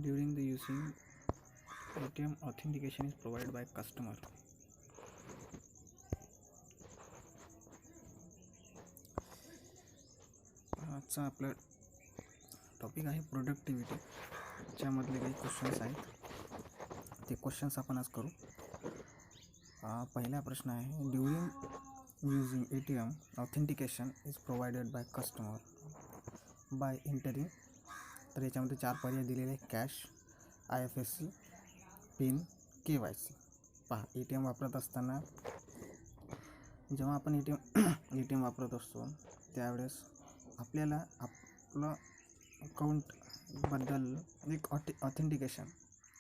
During the using ATM, authentication is provided by customer. आजचा आपला topic आहे productivity. ज्यामधले काही क्वेश्चन्स आहेत ते क्वेश्चन्स आपण आज करू. पहिला प्रश्न आहे, during using ATM authentication is provided by customer bye entering. तर याच्यामध्ये 4 पर्याय दिलेले आहे: कॅश, IFSC, पिन, KYC. पहा, ATM वापरत असताना जेव्हा आपण ATM वापरत असतो त्यावेळेस आपल्याला आपलं अकाउंटबद्दल एक ऑथेंटिकेशन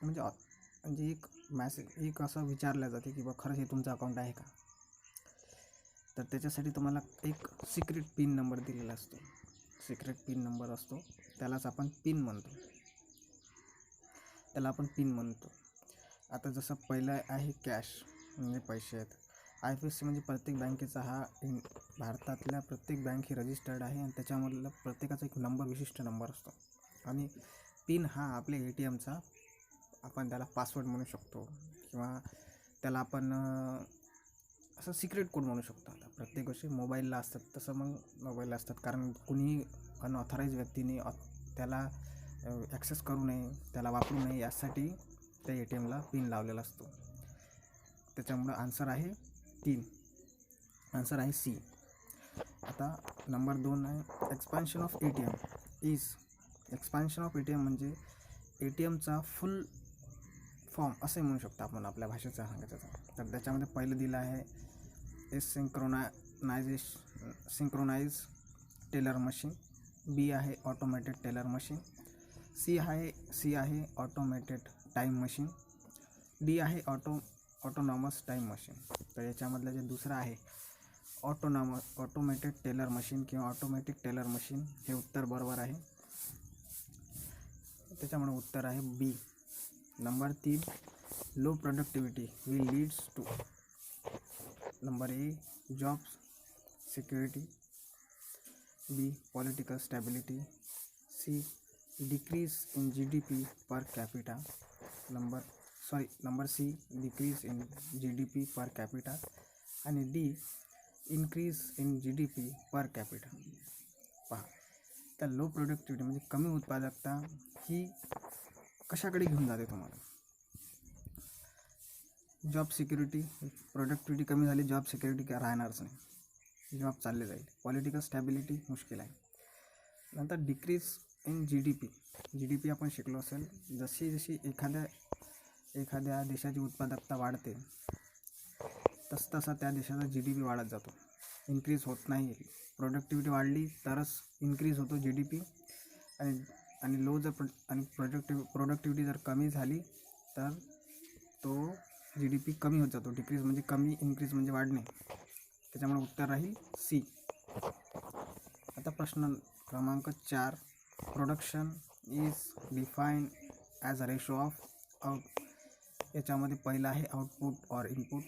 म्हणजे एक मॅसेज असं विचारलं जाते की बा खरंच हे तुमचं अकाउंट आहे का. तर त्याच्यासाठी तुम्हाला एक सिक्रेट पिन नंबर दिलेला असतो. सिक्रेट पिन नंबर असतो, त्यालाच आपण पिन म्हणतो. आता जसं पहिलं आहे कॅश म्हणजे पैसे आहेत. IFSC म्हणजे प्रत्येक बँकेचा हा भारतातल्या प्रत्येक बँक ही रजिस्टर्ड आहे आणि त्याच्यामधला प्रत्येकाचा एक विशिष्ट नंबर असतो. आणि पिन हा आपल्या ATMचा आपण त्याला पासवर्ड म्हणू शकतो किंवा त्याला आपण असं सिक्रेट कोड म्हणू शकतो. आता प्रत्येक गोष्टी मोबाईलला असतात तसं मग मोबाईलला असतात, कारण कुणीही अनऑथराईज व्यक्तीने त्याला ॲक्सेस करू नये, त्याला वापरू नये यासाठी त्या ATMला पिन लावलेला असतो. त्याच्यामुळं आन्सर आहे 3. आन्सर आहे C. आता नंबर 2 आहे, एक्सपान्शन ऑफ ATM म्हणजे ATMचा फुल फॉर्म असे म्हणू शकतो आपण आपल्या भाषेचा सांगायचं. तर त्याच्यामध्ये पहिलं दिलं आहे सिंक्रोनाइज टेलर मशीन, B आहे ऑटोमॅटेड टेलर मशीन, C आहे ऑटोमॅटेड टाईम मशीन, D आहे ऑटोनॉमस टाईम मशीन. तर याच्यामधलं जे दुसरं आहे ऑटोमॅटेड टेलर मशीन किंवा ऑटोमॅटिक टेलर मशीन हे उत्तर बरोबर आहे. त्याच्यामुळे उत्तर आहे B. Number 3, low productivity will leads to. Number A, job security, B, political stability, C, decrease in GDP per capita. Number C, decrease in GDP per capita आणि D, increase in GDP per capita. पहा, तर low productivity म्हणजे कमी उत्पादकता ही कशाकडे घेऊन जाते तुम्हाला. Job security, productivity कमी झाली, जॉब सिक्युरिटी राहणारच नाही, जॉब चालले जाईल. पॉलिटिकल स्टॅबिलिटी मुश्किल आहे. नंतर डिक्रीज इन GDP आपण शिकलो असेल, जशी एखाद्या देशाची उत्पादकता वाढते तसा त्या देशाचा GDP वाढत जातो, इन्क्रीज होत नाही. प्रोडक्टिव्हिटी वाढली तरच इन्क्रीज होतो GDP आणि लो जर प्रोडक्टिव्हिटी जर कमी झाली तर तो GDP कमी होत जातो. डिक्रीज म्हणजे कमी, इन्क्रीज म्हणजे वाढणे. त्याच्यामुळे उत्तर राहील C. आता प्रश्न क्रमांक 4, production is define as a ratio of याच्यामध्ये पहिला आहे आउटपुट ऑर इनपुट,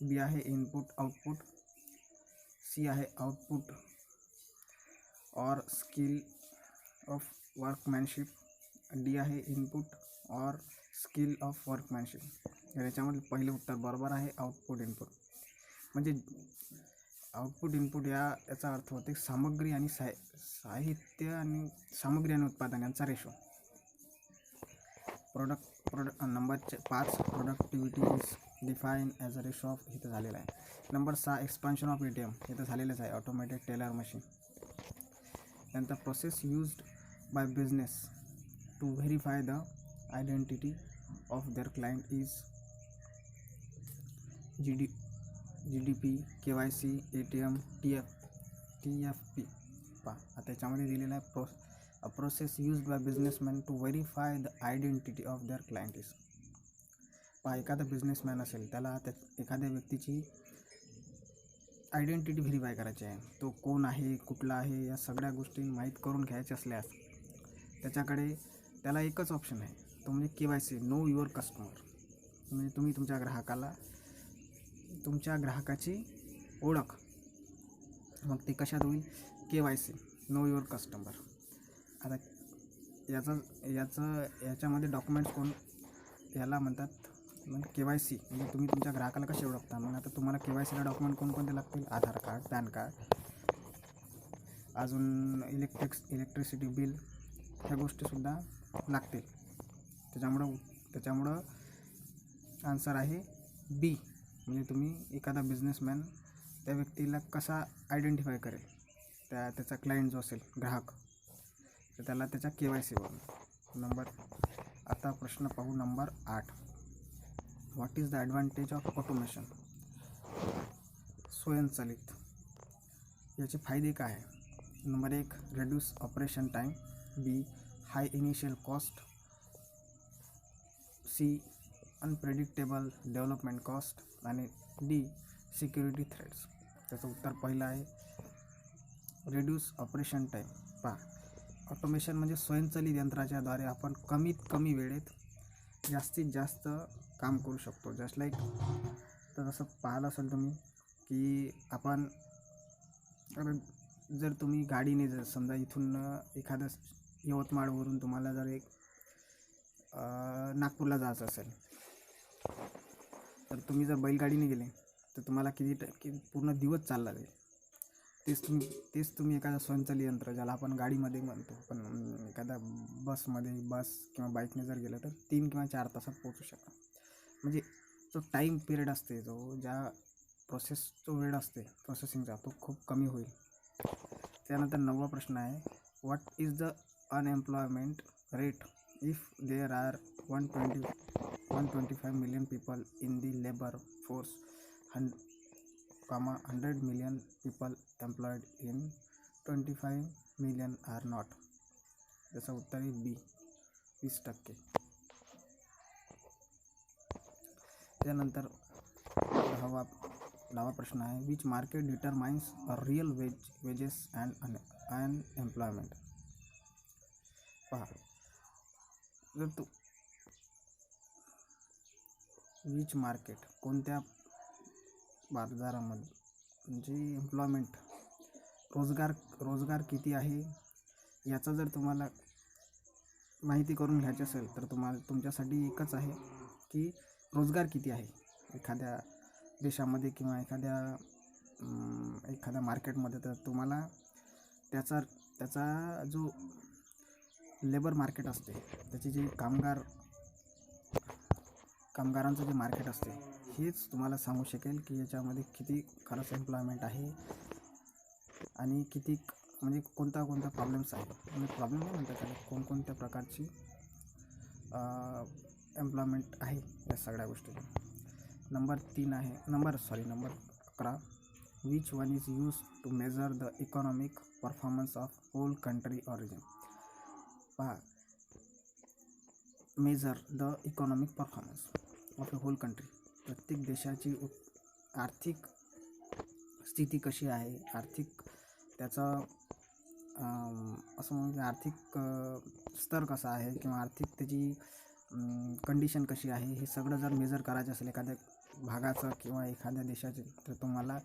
B आहे इनपुट आउटपुट, C आहे output or skill of workmanship, D आहे input or skill of workmanship. याच्यामध्ये पहिले उत्तर बरोबर आहे, आउटपुट इनपुट. म्हणजे आउटपुट इनपुट याचा अर्थ होते सामग्री आणि साहित्य आणि सामग्री आणि उत्पादन यांचा ratio. Number 5, productivity is define as a ratio of, इथं झालेला आहे. नंबर 6, एक्सपान्शन ऑफ ATM, इथं झालेलंच आहे, ऑटोमॅटिक टेलर मशीन. नंतर process used by business to verify the identity of their client is GDP, KYC, ATM, TFP. पहा, आता त्याच्यामध्ये दिलेलं आहे process used by businessman to verify the identity of their client is. पहा, एखादा businessman असेल, त्याला एखाद्या व्यक्तीची आयडेंटिटी व्हेरीफाय करायची आहे. तो कोण आहे, कुठला आहे, या सगळ्या गोष्टी माहीत करून घ्यायच्या असल्यास त्याला एकच ऑप्शन आहे, तो म्हणजे KYC, नो युअर कस्टमर. म्हणजे तुम्ही तुमच्या ग्राहकाची ओळख मग ती कशात होईल, KYC, नो युअर कस्टमर. आता याच्यामध्ये डॉक्युमेंट्स याला म्हणतात KYC, म्हणजे तुम्ही तुमच्या ग्राहकाला कसे ओळखता. मग आता तुम्हाला KYCला डॉक्युमेंट कोणकोणते लागतील, आधार कार्ड, पॅन कार्ड, अजून इलेक्ट्रिसिटी बिल, ह्या गोष्टीसुद्धा लागतील. त्याच्यामुळं आन्सर आहे बी. म्हणजे तुम्ही एखादा बिझनेसमॅन त्या व्यक्तीला कसा आयडेंटिफाय करेल, त्याचा क्लायंट जो असेल, ग्राहक, तर त्याला त्याच्या KYC वरून. आता प्रश्न पाहू number 8. What is the advantage of automation. स्वयंचलित याचे फायदे काय आहे. Number 1, reduce operation time. B, high initial cost. C, unpredictable development cost. आणि डी, सिक्युरिटी थ्रेट्स. त्याचं उत्तर पहिलं आहे रेड्यूस ऑपरेशन टाईम. पहा, ऑटोमेशन म्हणजे स्वयंचलित यंत्राच्या द्वारे आपण कमीत कमी वेळेत जास्तीत जास्त काम करू शकतो. जस्ट लाईक, तर जसं पाहिलं असेल तुम्ही की आपण जर तुम्ही गाडीने जर समजा इथून एखादं यवतमाळवरून तुम्हाला जर एक नागपूरला जायचं असेल, तर तुम्ही जर बैलगाडीने गेले तर तुम्हाला किती पूर्ण दिवस चालला जाईल. तेच तुम्ही एखादा स्वयंचलित यंत्र, ज्याला आपण गाडीमध्ये म्हणतो, पण एखादा बस किंवा बाईकने जर गेलं तर 3 किंवा 4 तासात पोहोचू शकता. म्हणजे जो टाईम पिरियड असते, ज्या प्रोसेसचा वेळ असते प्रोसेसिंगचा, तो खूप कमी होईल. त्यानंतर 9वा प्रश्न आहे, what is the unemployment rate if there are 125 million people in the labour force, 100 million people employed in 25 million are not. त्याचं उत्तर आहे बी, 20%. त्यानंतर 10वा प्रश्न आहे, which market determines real wages and unemployment. पहा, जर विच मार्केट, कोणत्या बाजारामध्ये, म्हणजे एम्प्लॉयमेंट, रोजगार किती आहे याचा जर तुम्हाला माहिती करून घ्यायची असेल तर तुमच्यासाठी एकच आहे की रोजगार किती आहे एखाद्या देशामध्ये किंवा एखाद्या मार्केटमध्ये. तर तुम्हाला त्याचा जो लेबर मार्केट असते, त्याची जी कामगारांचं जे मार्केट असते, हेच तुम्हाला सांगू शकेल की याच्यामध्ये किती खरंच एम्प्लॉयमेंट आहे आणि किती, म्हणजे कोणता प्रॉब्लेम्स आहे. म्हणजे प्रॉब्लेम नाही म्हणतात त्याला, कोणकोणत्या प्रकारची एम्प्लॉयमेंट आहे या सगळ्या गोष्टी. Number 11, which one is use to measure the economic performance of whole country origin. पहा, measure the economic performance of a whole country, प्रत्येक देशाची आर्थिक स्थिती कशी आहे, आर्थिक त्याचा असं म्हणजे आर्थिक स्तर कसा आहे किंवा आर्थिक त्याची कंडिशन कशी आहे, हे सगळं जर मेजर करायचं असेल एखाद्या भागाचं किंवा एखाद्या देशाचे, तर तुम्हाला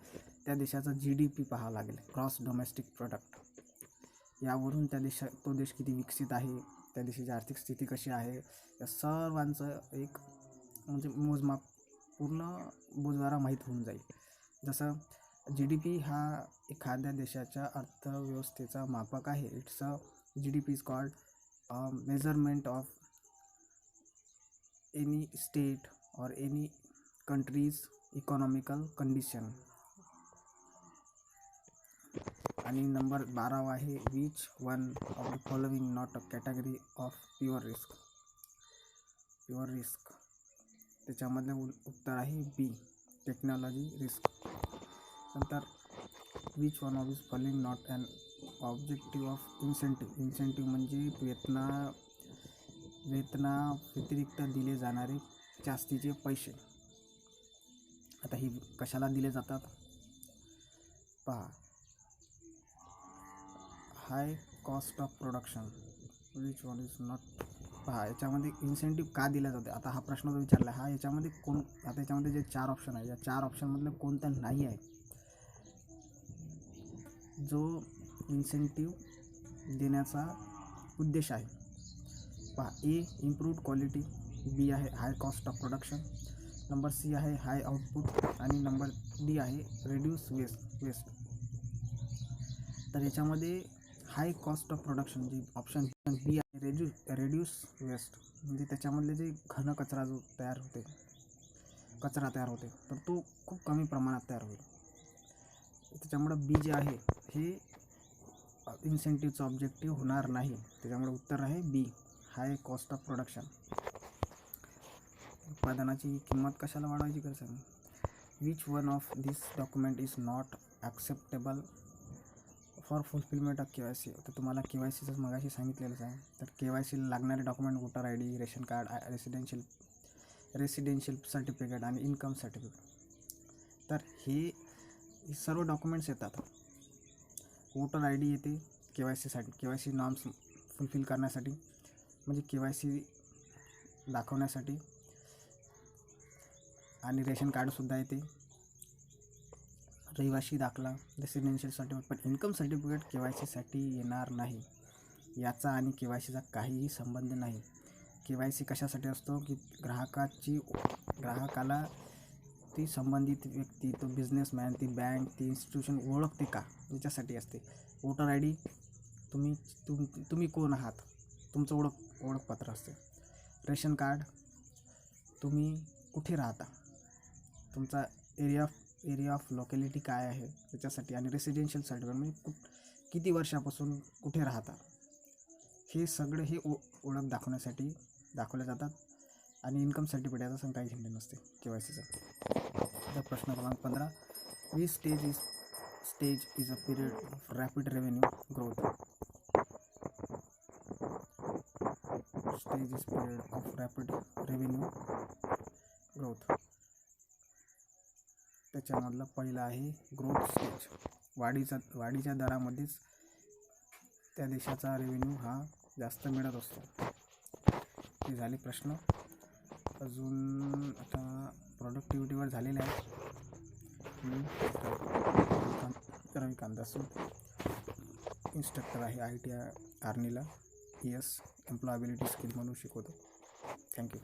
त्या देशाचा GDP पाहावं लागेल, ग्रॉस डोमेस्टिक प्रोडक्ट. यावरून तो देश किती विकसित आहे, त्या देशाची आर्थिक स्थिती कशी आहे, या सर्वांचं एक म्हणजे मोजमाप, पूर्ण बोजवारा माहीत होऊन जाईल. जसं GDP हा एखाद्या देशाच्या अर्थव्यवस्थेचा मापक आहे. GDP is called measurement of any state or any countries economical condition. आणि नंबर 12 आहे, which one of the following not a category of pure risk. त्याच्यामधलं उत्तर आहे बी, टेक्नॉलॉजी रिस्क. नंतर which one of this following not an objective of incentive म्हणजे वेतना व्यतिरिक्त दिले जाणारे जास्तीचे पैसे. आता ही कशाला दिले जातात. पहा, high cost of production, which one is not. पहा, याच्यामध्ये इन्सेंटिव्ह का दिला जाते. आता हा प्रश्न जो विचारला हा याच्यामध्ये जे 4 ऑप्शन आहे, या 4 ऑप्शनमधलं कोणतं नाही आहे जो इन्सेंटिव्ह देण्याचा उद्देश आहे. पहा, ए इम्प्रूव्ड क्वालिटी, बी आहे high cost of production, number C आहे हाय आउटपुट आणि नंबर डी आहे रिड्यूस वेस्ट. तर याच्यामध्ये हाय कॉस्ट ऑफ प्रोडक्शन जे ऑप्शन बी आहे रेड्यूस वेस्ट, म्हणजे त्याच्यामधले जे घन कचरा जो तयार होते तर तो खूप कमी प्रमाणात तयार होईल. त्याच्यामुळं बी जे आहे हे इन्सेंटिव्हचं ऑब्जेक्टिव्ह होणार नाही. त्याच्यामुळे उत्तर आहे बी हाय कॉस्ट ऑफ प्रोडक्शन. उत्पादनाची किंमत कशाला वाढवायची कर सांग. Which one of this document is not acceptable for fulfilment of KYC. तर तुम्हाला KYCचं मगाशी सांगितलेलंच आहे. तर KYCला लागणारे document voter ID, ration card, residential certificate आणि इन्कम सर्टिफिकेट. तर हे सर्व डॉक्युमेंट्स येतात. वोटर ID येते KYCसाठी, KYC नॉर्म्स फुलफिल करण्यासाठी, म्हणजे KYC दाखवण्यासाठी. आणि रेशन कार्डसुद्धा येते, रहिवासी दाखला, रेसिडेन्शियल सर्टिफिकेट. पण इन्कम सर्टिफिकेट KYCसाठी येणार नाही. याचा आणि KYCचा काहीही संबंध नाही. KYC कशासाठी असतो की ग्राहकाला ती संबंधित व्यक्ती, तो बिझनेसमॅन, ती बँक, ती इन्स्टिट्यूशन ओळखते का, याच्यासाठी असते. वोटर ID तुम्ही कोण आहात, तुमचं ओळखपत्र असते. रेशन कार्ड तुम्ही कुठे राहता, तुमचा एरिया ऑफ लोकॅलिटी काय आहे त्याच्यासाठी. आणि रेसिडेन्शियल सर्टिफिकेट म्हणजे किती वर्षापासून कुठे राहता, हे सगळे हे ओळख दाखवण्यासाठी दाखवले जातात. आणि इन्कम सर्टिफिकेटचा असं काही घेणं नसते KYCचं. तर प्रश्न क्रमांक 15, which stage is a period of rapid revenue growth. Stage is period of rapid revenue growth. त्याच्यामधला पहिला आहे ग्रोथ स्टेज. वाढीच्या दरामध्येच त्या देशाचा रेव्हेन्यू हा जास्त मिळत असतो. हे झाले प्रश्न. अजून आता प्रोडक्टिव्हिटीवर झालेले आहे. रविकांत दासूड, इन्स्ट्रक्टर आहे IIT आर्नीला. ES एम्प्लॉयबिलिटी स्किल म्हणून शिकवतो. थँक्यू.